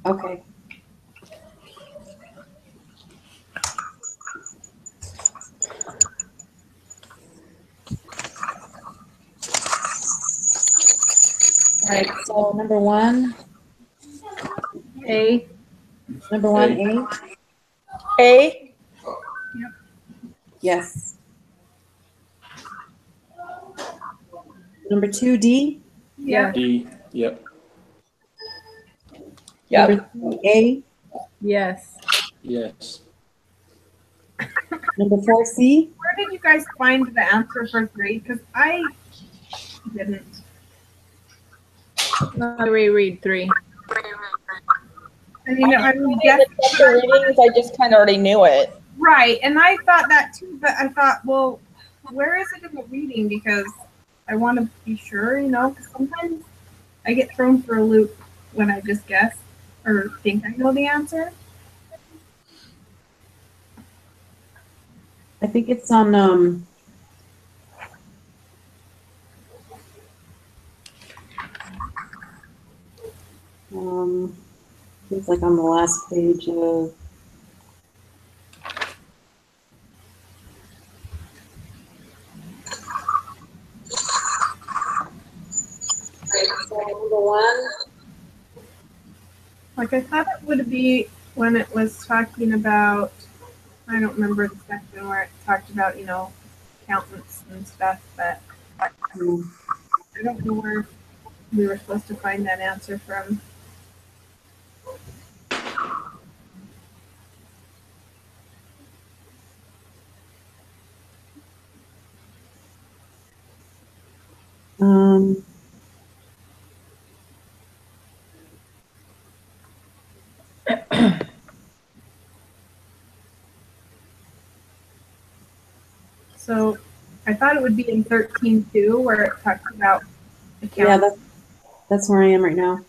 Okay. All right, so number one, A. number one, A. A. Yes. Number two, D. Yes. D. Yep. Yep. Number three, A. Yes. Yes. Number four, C. Where did you guys find the answer for 3? Because I didn't. Let me reread 3. I mean, I In mean, the chapter readings, I just kind of already knew it. right, and I thought that too, but I thought, well, where is it in the reading? Because I want to be sure, because sometimes I get thrown for a loop when I just guess or think I know the answer. I think it's on it's like on the last page of number one. Like I thought it would be when it was talking about, I don't remember the section where it talked about, accountants and stuff, but I don't know where we were supposed to find that answer from. Um, So I thought it would be in 13.2 where it talks about yeah, accountants. that's where I am right now.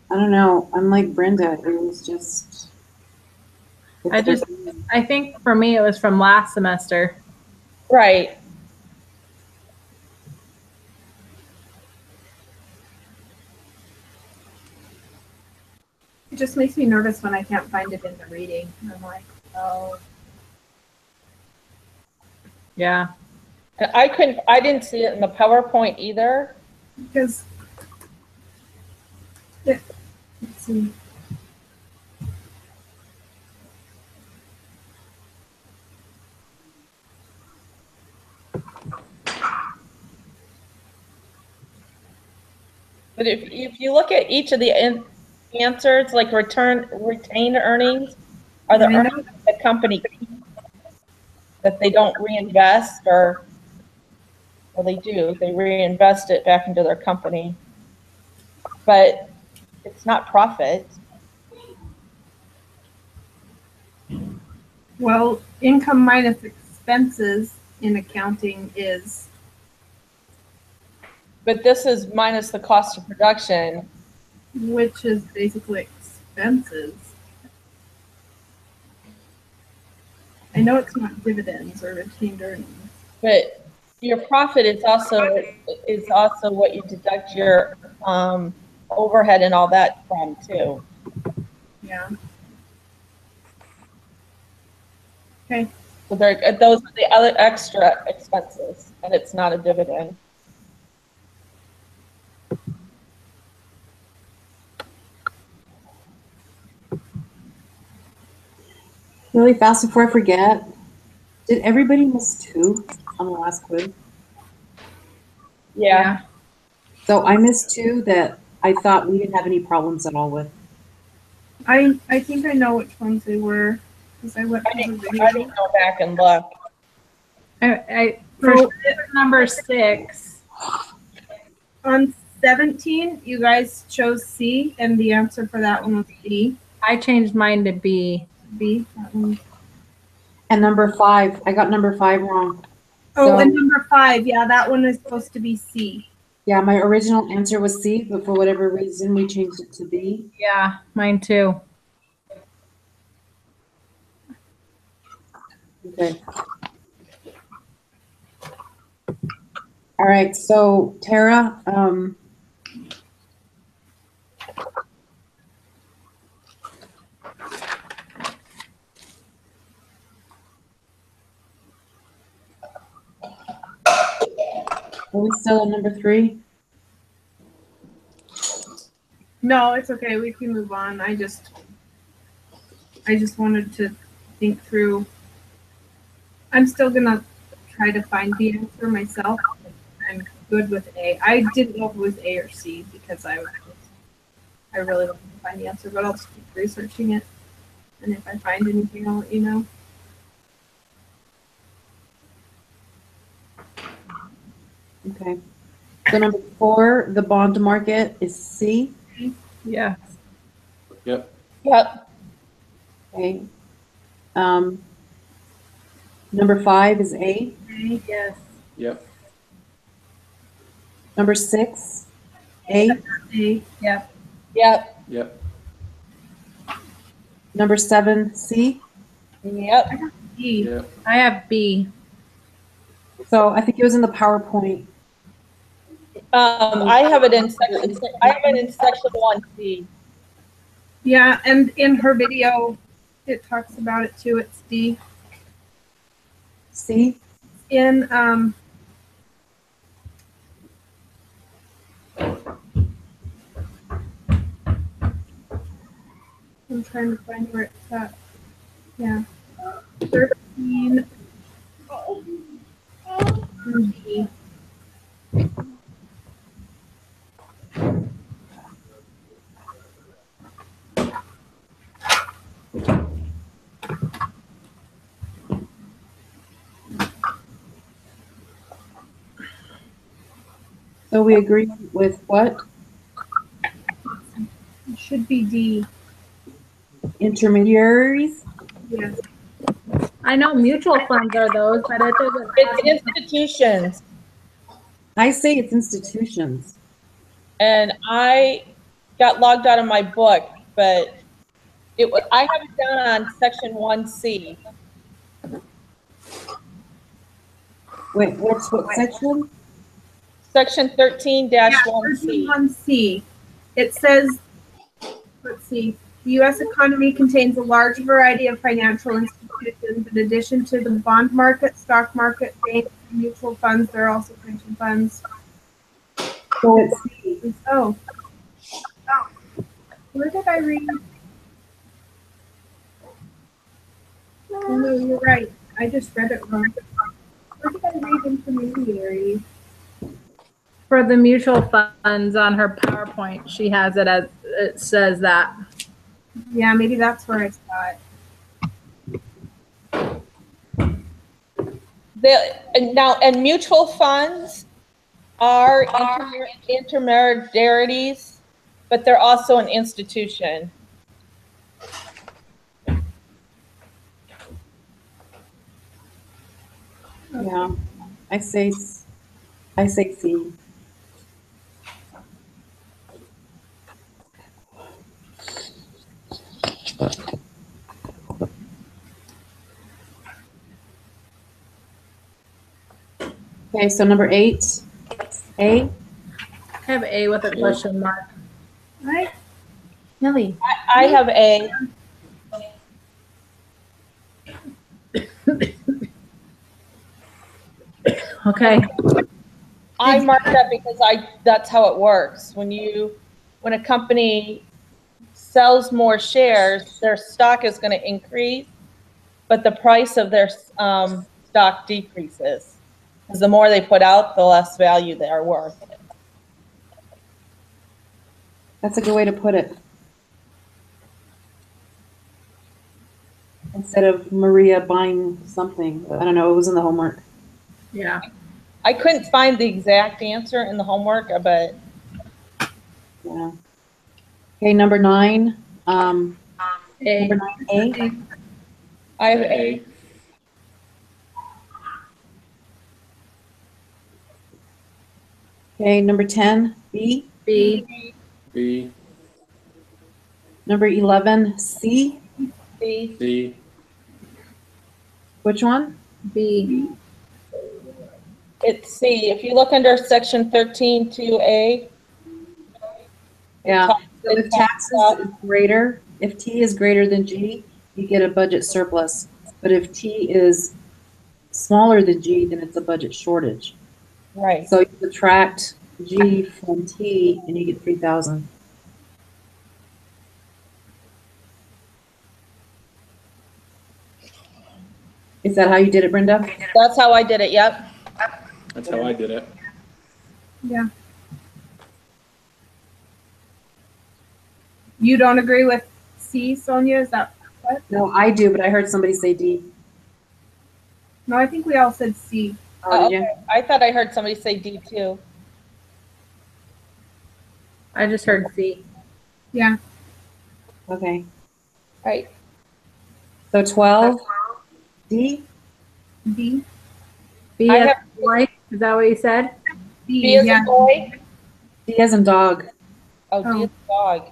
I don't know. I'm like Brenda. It was just. I think for me it was from last semester. Right. It just makes me nervous when I can't find it in the reading. I'm like, oh. Yeah. And I didn't see it in the PowerPoint either. Because, let's see. But if you look at each of the answers, like retained earnings, are the earnings that the company keeps that they don't reinvest, or well, they do. They reinvest it back into their company, but it's not profit. Well, income minus expenses in accounting is, But this is minus the cost of production. which is basically expenses. I know it's not dividends or retained earnings. But your profit is also what you deduct your overhead and all that from too. Yeah. Okay. So those are the other extra expenses, and it's not a dividend. Really fast before I forget. Did everybody miss 2 on the last quiz? Yeah. So I missed 2 that I thought we didn't have any problems at all with. I think I know which ones they were because I went I through the didn't video. go back and look. For number 6. On 17, you guys chose C, and the answer for that one was B. I changed mine to B. B. That one. And number 5, I got number 5 wrong. Oh, So, and number 5, yeah, that one is supposed to be C. yeah, my original answer was C, but for whatever reason we changed it to B. Yeah, mine too. Okay. All right, so Tara, are we still at number 3? No, it's okay. We can move on. I just wanted to think through. I'm still gonna try to find the answer myself. I'm good with A. I didn't know if it was A or C because I really wanted to find the answer, but I'll just keep researching it. And if I find anything, I'll let you know. Okay. So number 4, the bond market is C. Yes. Yep. Yep. Okay. Number 5 is A. Yes. Yep. Number 6, A. A. Yep. Yep. Yep. Number 7, C. Yep. E. Yep. I have B. So I think it was in the PowerPoint. I have it in section 1C. Yeah, and in her video, it talks about it too. It's D. C. In I'm trying to find where it's at. Yeah. 13 D. So we agree with what? It should be D. Intermediaries? Yes. I know mutual funds are those, but it doesn't. It's institutions. I say it's institutions. And I got logged out of my book, but I have it down on section 1C. Wait, what section? Section 13-1C. 1C. It says, let's see, the U.S. economy contains a large variety of financial institutions. In addition to the bond market, stock market, banks, and mutual funds, there are also pension funds. So it's C. Oh. Where did I read? Oh, no, you're right. I just read it wrong. Where did I read intermediary? For the mutual funds on her PowerPoint, she has it as, it says that. Yeah, maybe that's where I saw it. And mutual funds are intermediaries, but they're also an institution. Yeah. I say C. Okay, so number 8, A. I have A with a question mark. Right? Nelly. I have A. Okay. I marked that because that's how it works. When a company sells more shares, their stock is going to increase, but the price of their stock decreases. Because the more they put out, the less value they are worth. That's a good way to put it. Instead of Maria buying something. I don't know, it was in the homework. Yeah. I couldn't find the exact answer in the homework, but Yeah. Okay, number 9. A. Number 9, A. I have A. A. Okay, number 10, B. B. B. Number 11, C. C. C. Which one? B. It's C. If you look under section 13.2A. Yeah. talks- So if it talks taxes about- is greater, if T is greater than G, you get a budget surplus. But if T is smaller than G, then it's a budget shortage. Right. So you subtract G from T and you get 3,000. Is that how you did it, Brenda? That's how I did it. Yep. That's how I did it. Yeah. You don't agree with C, Sonia? Is that what? No, I do, but I heard somebody say D. No, I think we all said C. Oh, did you? Okay. I thought I heard somebody say D too. I just heard C. Yeah. Okay. Right. So 12, D? D. B I as have- boy. Is that what you said? D. B as Yeah. a boy. D as in dog. Oh, D Oh. as a dog.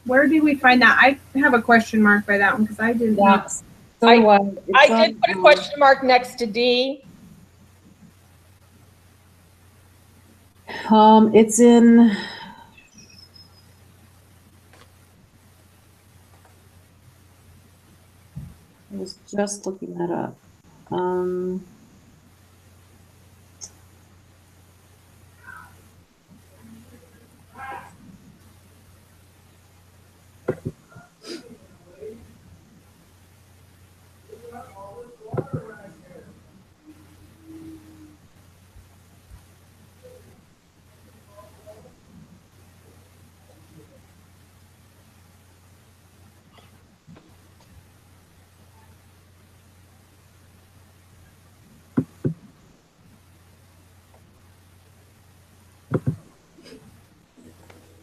Where do we find that? I have a question mark by that one because I didn't. Yeah. So do I. It's I did on, put a question mark next to D. It's in. I was just looking that up.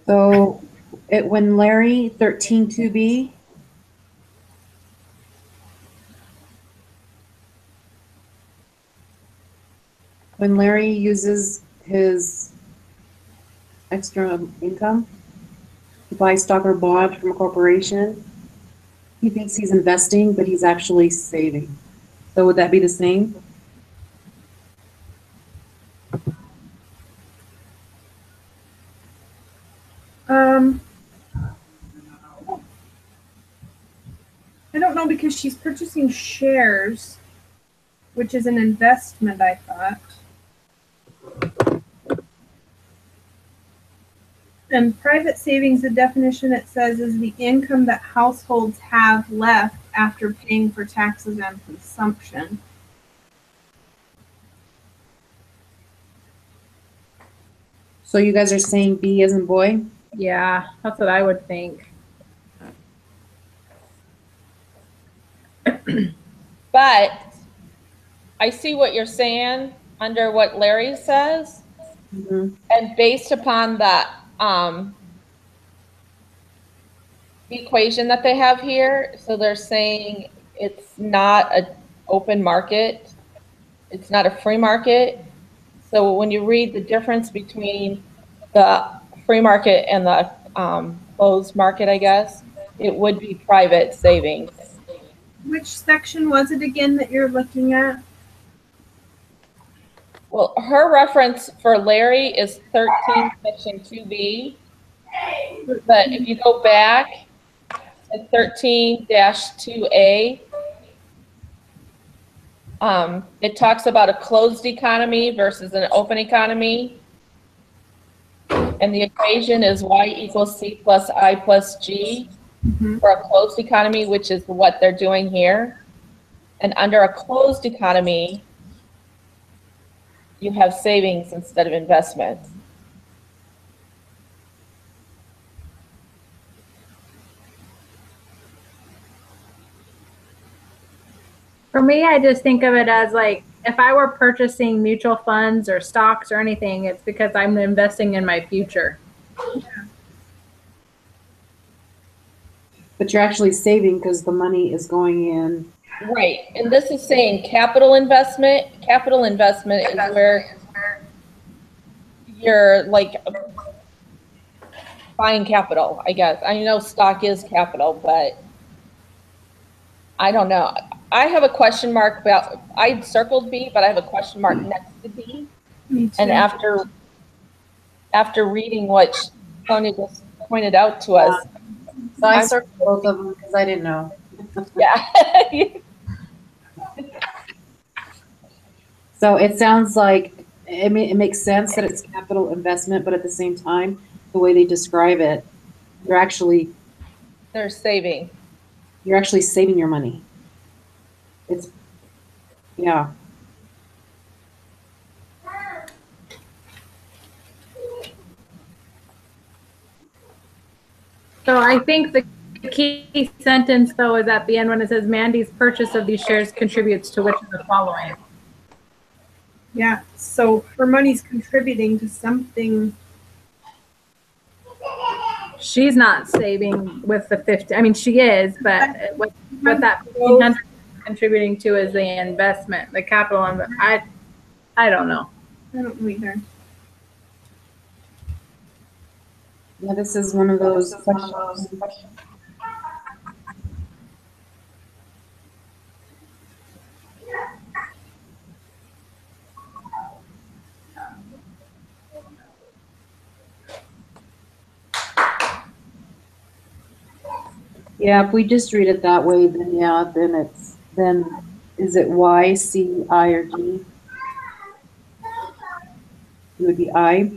So when Larry 13.2B, when Larry uses his extra income to buy stock or bond from a corporation, he thinks he's investing, but he's actually saving. So would that be the same? I don't know because she's purchasing shares, which is an investment, I thought. And private savings, the definition it says is the income that households have left after paying for taxes and consumption. So you guys are saying B as in boy? Yeah, that's what I would think. But I see what you're saying under what Larry says. Mhm. And based upon that equation that they have here, so they're saying it's not an open market. It's not a free market. So when you read the difference between the free market and the closed market, I guess, it would be private savings. Which section was it again that you're looking at? Well, her reference for Larry is 13, section 2B. But if you go back to 13-2A, it talks about a closed economy versus an open economy. And the equation is Y equals C plus I plus G for a closed economy, which is what they're doing here. And under a closed economy, you have savings instead of investments. For me, I just think of it as like if I were purchasing mutual funds or stocks or anything, it's because I'm investing in my future. But you're actually saving because the money is going in. Right, and this is saying capital investment. Capital investment is where you're like buying capital, I guess. I know stock is capital, but I don't know. I have a question mark about, I circled B, but I have a question mark next to B. Me too. And after reading what Sonia just pointed out to us, So I I'm- circled both of them because I didn't know. yeah. So it sounds like, it makes sense that it's capital investment, but at the same time, the way they describe it, you're actually They're saving your money. It's, yeah. So I think the key sentence though is at the end when it says Mandy's purchase of these shares contributes to which of the following. Yeah, so her money's contributing to something. She's not saving with the 50. I mean, she is, but what that 1,500 is contributing to is the investment, the capital. I don't know. I don't know either. Yeah, this is one of those questions. Yeah, if we just read it that way, then yeah, then is it Y, C, I, or D? It would be I.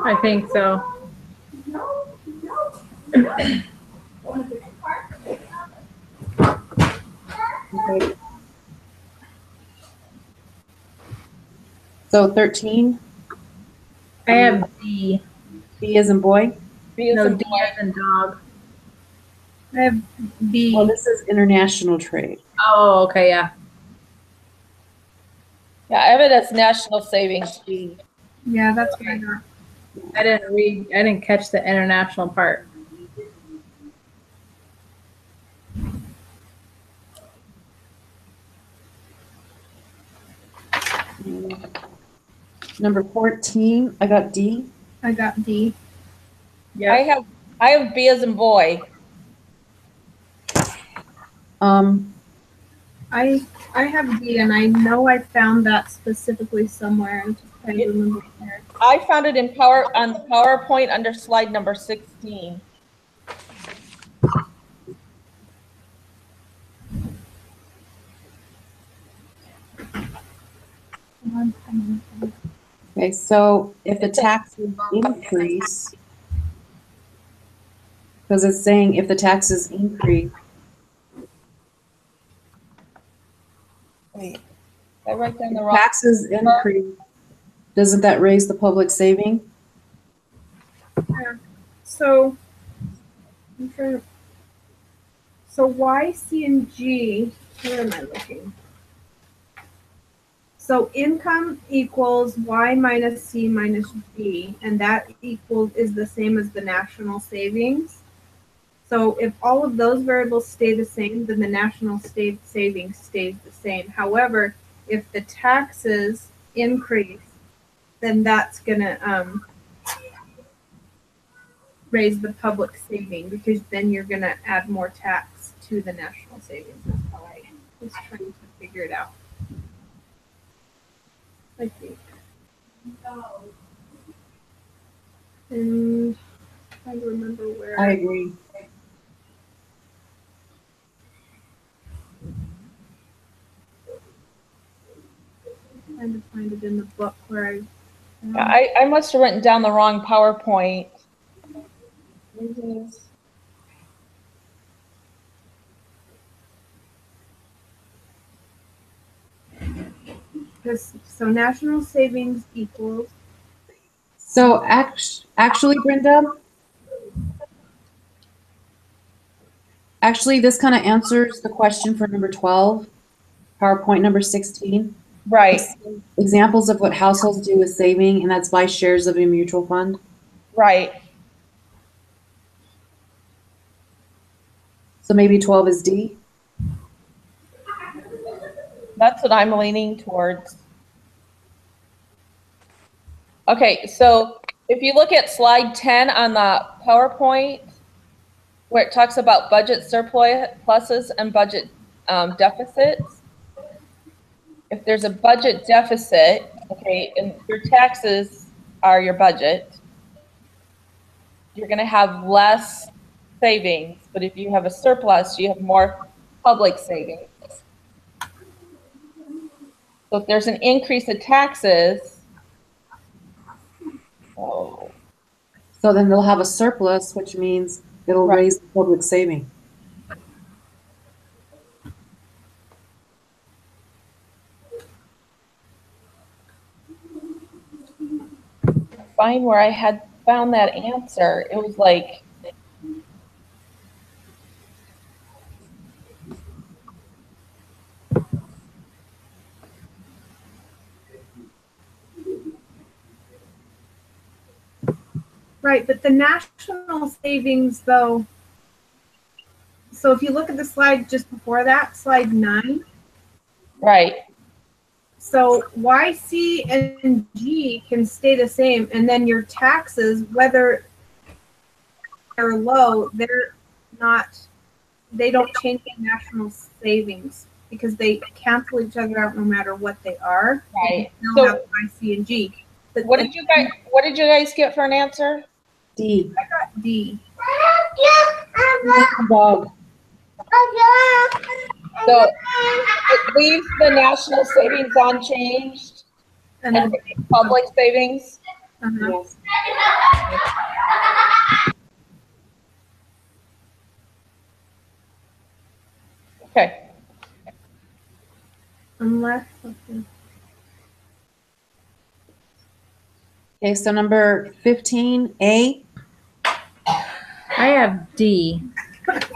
I think so. Okay. So 13, I have D. B as in boy. B as No, in D boy. as in dog. I have B. Well, this is international trade. Oh, okay, yeah. Yeah, I have it as national savings B. Yeah, that's what I got. I didn't catch the international part. Number 14, I got D. I got D. Yeah. I have B as in boy. I have D, and I know I found that specifically somewhere. I'm just trying to remember where. I found it on the PowerPoint under slide number 16. Okay, so if the taxes increase, because it's saying if the taxes increase, Wait, did I write down the wrong? taxes increase, doesn't that raise the public saving? So, I'm trying to, so Y, C, and G, where am I looking? So income equals Y minus C minus G, and that is the same as the national savings. So if all of those variables stay the same, then the national savings stays the same. However, if the taxes increase, then that's gonna raise the public saving, because then you're gonna add more tax to the national savings. That's how I was trying to figure it out. I think. And trying to remember where. I agree. Trying to find it in the book where I. I must have written down the wrong PowerPoint. So national savings equals. So actually, Brenda, actually, this kind of answers the question for number 12, PowerPoint number 16. Right, Examples of what households do with saving, and that's buy shares of a mutual fund. right. So maybe 12 is D. That's what I'm leaning towards. Okay, so if you look at slide 10 on the PowerPoint, where it talks about budget surpluses and budget deficits. If there's a budget deficit, okay, and your taxes are your budget, you're going to have less savings. But if you have a surplus, you have more public savings. So if there's an increase in taxes, oh, So then they'll have a surplus, which means it'll Right. raise the public saving. find where I had found that answer. It was like, Right, but the national savings though, so if you look at the slide just before that, slide 9, right, so Y, C, and G can stay the same, and then your taxes, whether they're low, they're not, they don't change the national savings because they cancel each other out no matter what they are. right. They'll So have Y, C, and G. But what did you guys get for an answer? D. I got D. Dog. So it leaves the national savings unchanged And and then, public savings. uh-huh. Yes. Okay. Unless, okay. Okay, so number 15A, I have D.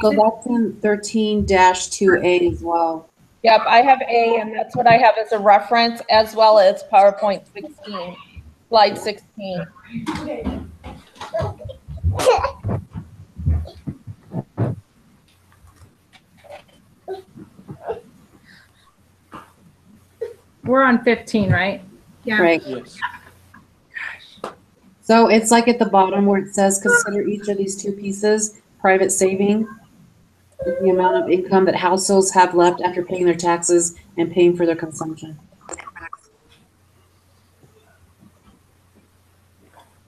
so that's in 13-2A as well. Yep, I have A, and that's what I have as a reference, as well as PowerPoint 16, slide 16. We're on 15, right? Yeah. Right. Yes. So it's like at the bottom where it says, consider each of these two pieces, private saving, the amount of income that households have left after paying their taxes and paying for their consumption.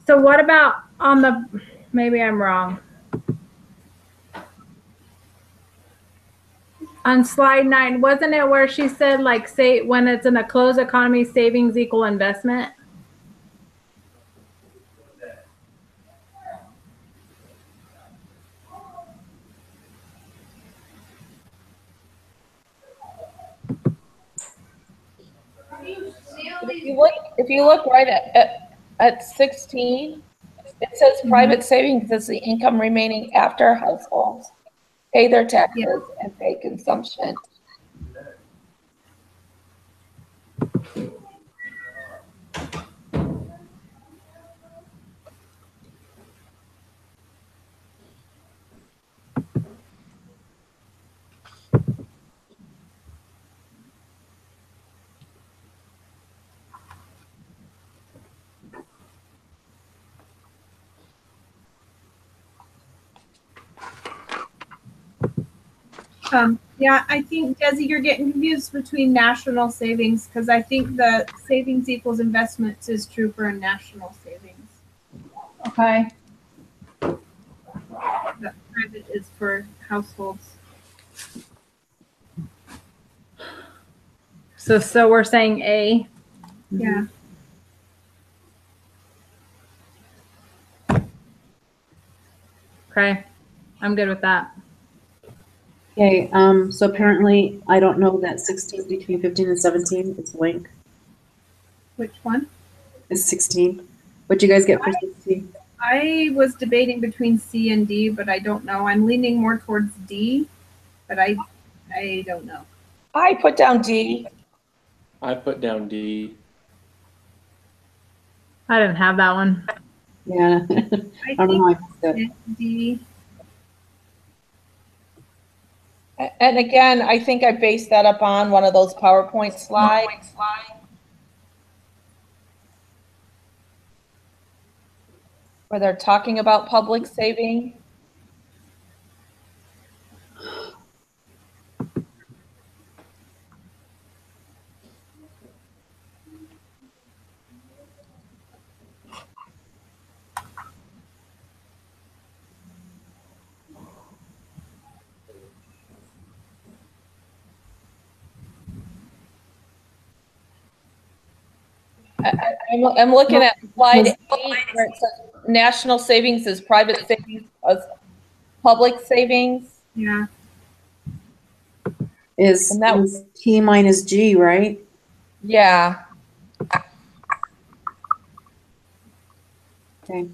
So what about on the, maybe I'm wrong. On slide 9, wasn't it where she said like say when it's in a closed economy, savings equal investment? If you look right at 16, it says private savings is the income remaining after households pay their taxes and pay consumption. Yeah, I think, Desi, you're getting confused between national savings because I think the savings equals investments is true for a national savings. Okay. The private is for households. So we're saying A. Yeah. Okay. I'm good with that. Okay, so apparently, I don't know that 16 between 15 and 17 is blank. Which one? It's 16. What'd you guys get for 16? I was debating between C and D, but I don't know. I'm leaning more towards D, but I don't know. I put down D. I put down D. I didn't have that one. Yeah. I I don't know think how I missed it. D. And again, I think I based that up on one of those PowerPoint slides. Where they're talking about public saving. I'm looking at slide 8 where it says national savings is private savings as public savings. Yeah. Is And that is T minus G, right? Yeah, Okay.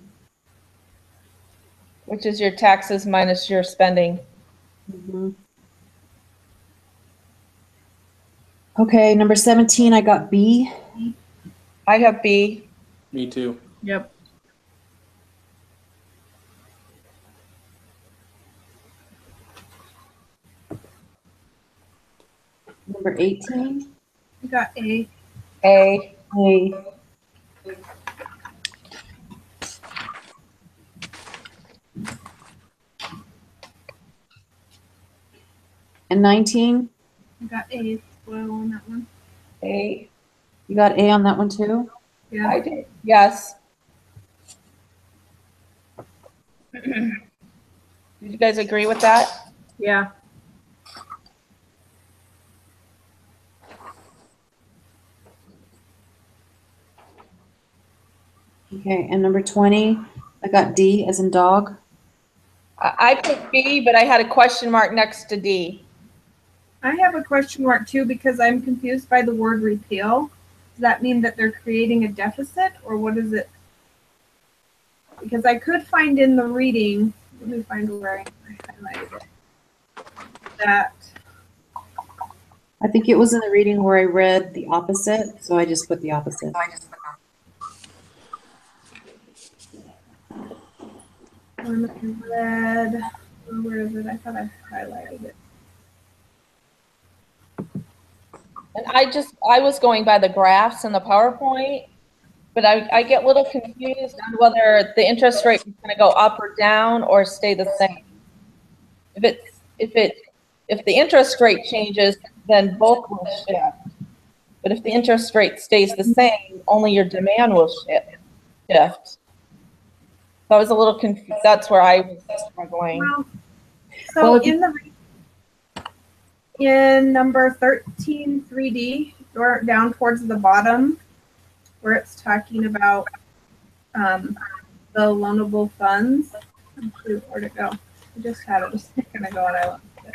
which is your taxes minus your spending. Mhm. Okay, number 17, I got B. I have B. Me too. Yep. Number 18, I got A. A. A. And 19, I got A as well on that one. A. you got A on that one too? Yeah. I did. Yes. Did you guys agree with that? Yeah. Okay, and number 20, I got D as in dog. I put B, but I had a question mark next to D. I have a question mark too because I'm confused by the word repeal. Does that mean that they're creating a deficit or what is it? Because I could find in the reading, let me find where I highlighted it. That I think it was in the reading where I read the opposite, so I just put the opposite. one I read, where is it? I thought I highlighted it. And I was going by the graphs in the PowerPoint, but I get a little confused on whether the interest rate is going to go up or down or stay the same. If the interest rate changes, then both will shift. But if the interest rate stays the same, only your demand will shift. So I was a little confused. That's where I was struggling. Well, so Well, if you- in the in number 13, 3D, or down towards the bottom, where it's talking about the loanable funds. Where'd it go? I just had it a second ago and I lost it.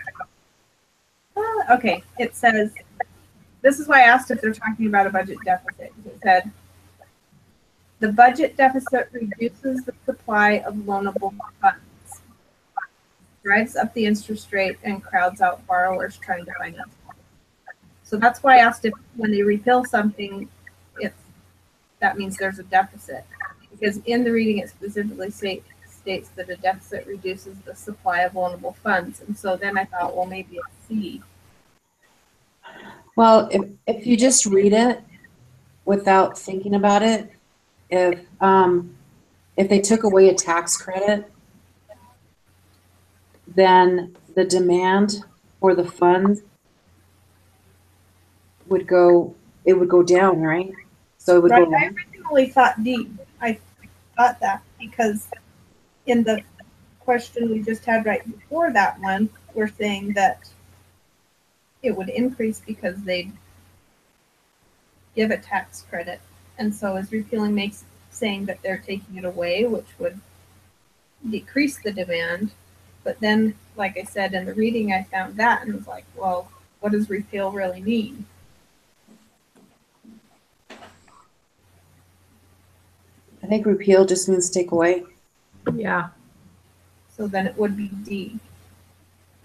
Okay, it says, this is why I asked if they're talking about a budget deficit. It said, the budget deficit reduces the supply of loanable funds, drives up the interest rate, and crowds out borrowers trying to finance. So that's why I asked if when they repeal something, if that means there's a deficit. Because in the reading, it specifically states that a deficit reduces the supply of loanable funds. And so then I thought, well, maybe it's C. Well, if you just read it without thinking about it, if they took away a tax credit, then the demand for the funds would go down, right? So it would Right, go I originally thought D. I thought that because in the question we just had right before that one, we're saying that it would increase because they'd give a tax credit. And so as repealing makes saying that they're taking it away, which would decrease the demand. But then, like I said, in the reading, I found that and was like, well, what does repeal really mean? I think repeal just means take away. Yeah. So then it would be D,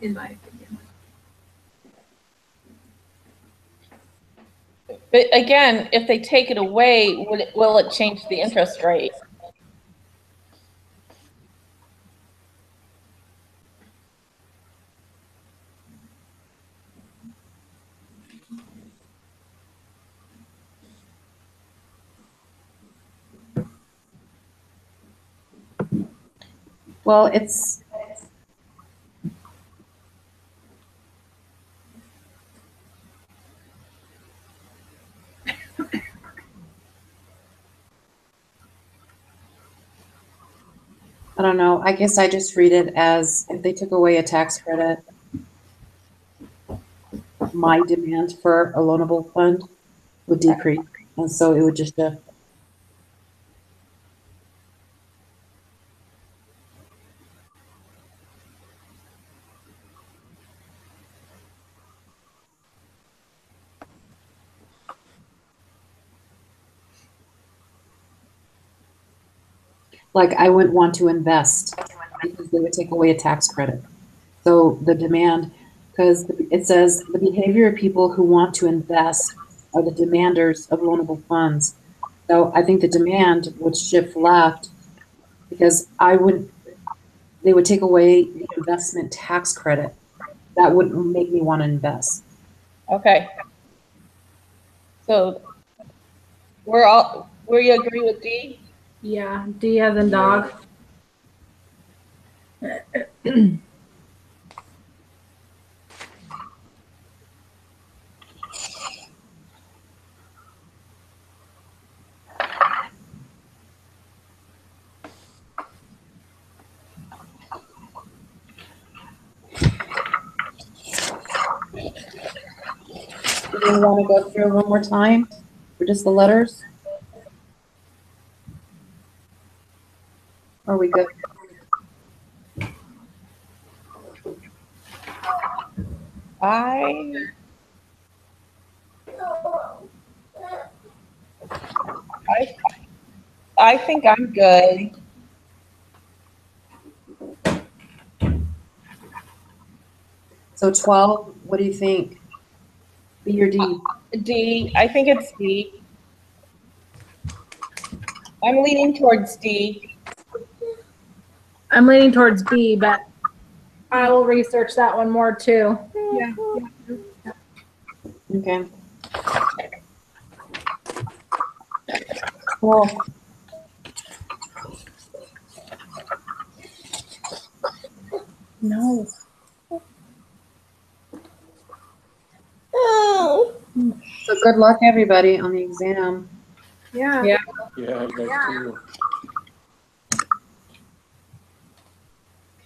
in my opinion. But again, if they take it away, will it change the interest rate? Well, it's I don't know. I guess I just read it as if they took away a tax credit, my demand for a loanable fund would decrease. And so it would just shift. Like I wouldn't want to invest because they would take away a tax credit. So the demand, because it says the behavior of people who want to invest are the demanders of loanable funds. So I think the demand would shift left because they would take away the investment tax credit. That wouldn't make me want to invest. Okay. So we agree with D? Yeah, D as in dog. Do you want to go through one more time for just the letters? Or are we good? I I think I'm good. So 12, what do you think? B or D? D, I think it's D. I'm leaning towards D. I'm leaning towards B, but I will research that one more too. Yeah. Okay. Well, No. so good luck, everybody, on the exam. Yeah. Yeah. Yeah, I'd like to.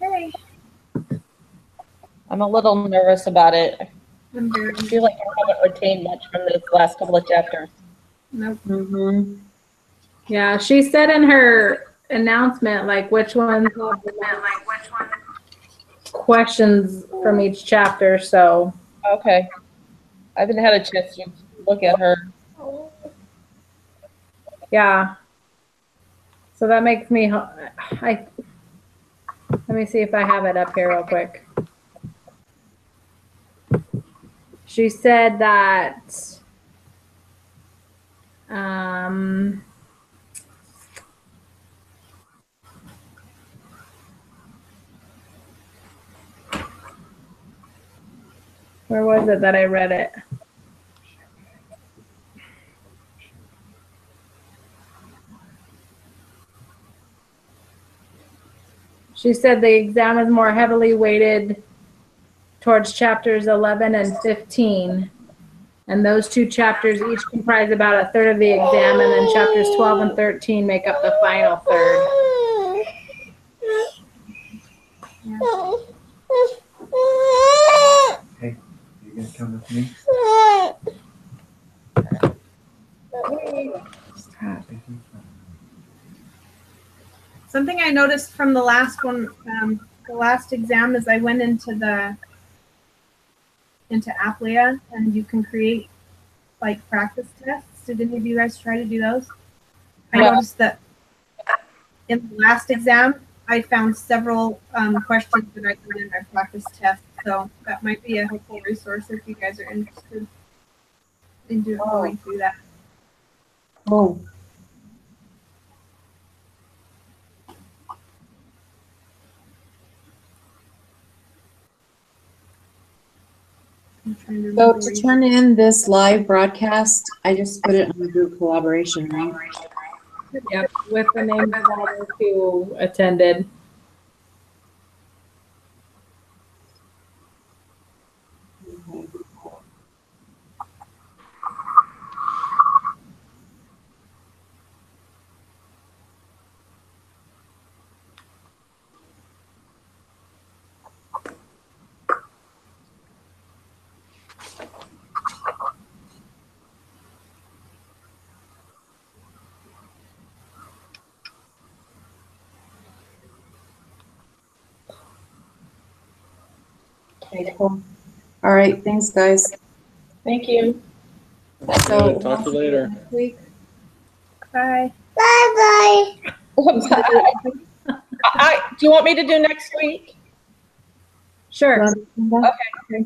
Okay. I'm a little nervous about it. I'm very. I feel like I haven't retained much from this last couple of chapters. Nope. Mm-hmm. Yeah, she said in her announcement, like which ones questions from each chapter. So Okay. I haven't had a chance to look at her. yeah. So that makes me, let me see if I have it up here real quick. She said that, where was it that I read it? She said the exam is more heavily weighted towards chapters 11 and 15. And those two chapters each comprise about a third of the exam, and then chapters 12 and 13 make up the final third. Hey, you gonna come with me? Something I noticed from the last one, the last exam, is I went into Applia, and you can create like practice tests. Did any of you guys try to do those? I No. noticed that in the last exam, I found several questions that I put in my practice test. So that might be a helpful resource if you guys are interested in going through that. Oh, I'm trying to so remember to where you- turn in this live broadcast, I just put it on the group collaboration, right? Yep, with the names of all those who attended. Okay. Okay, cool. All right, thanks, guys. Thank you. So Good, talk to you later. next week. Bye. Bye. Do you want me to do next week? Sure. Okay.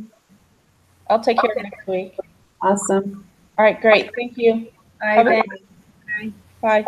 I'll take care of next week. Awesome. All right, great. Thank you. Bye, Have a- thanks. Bye.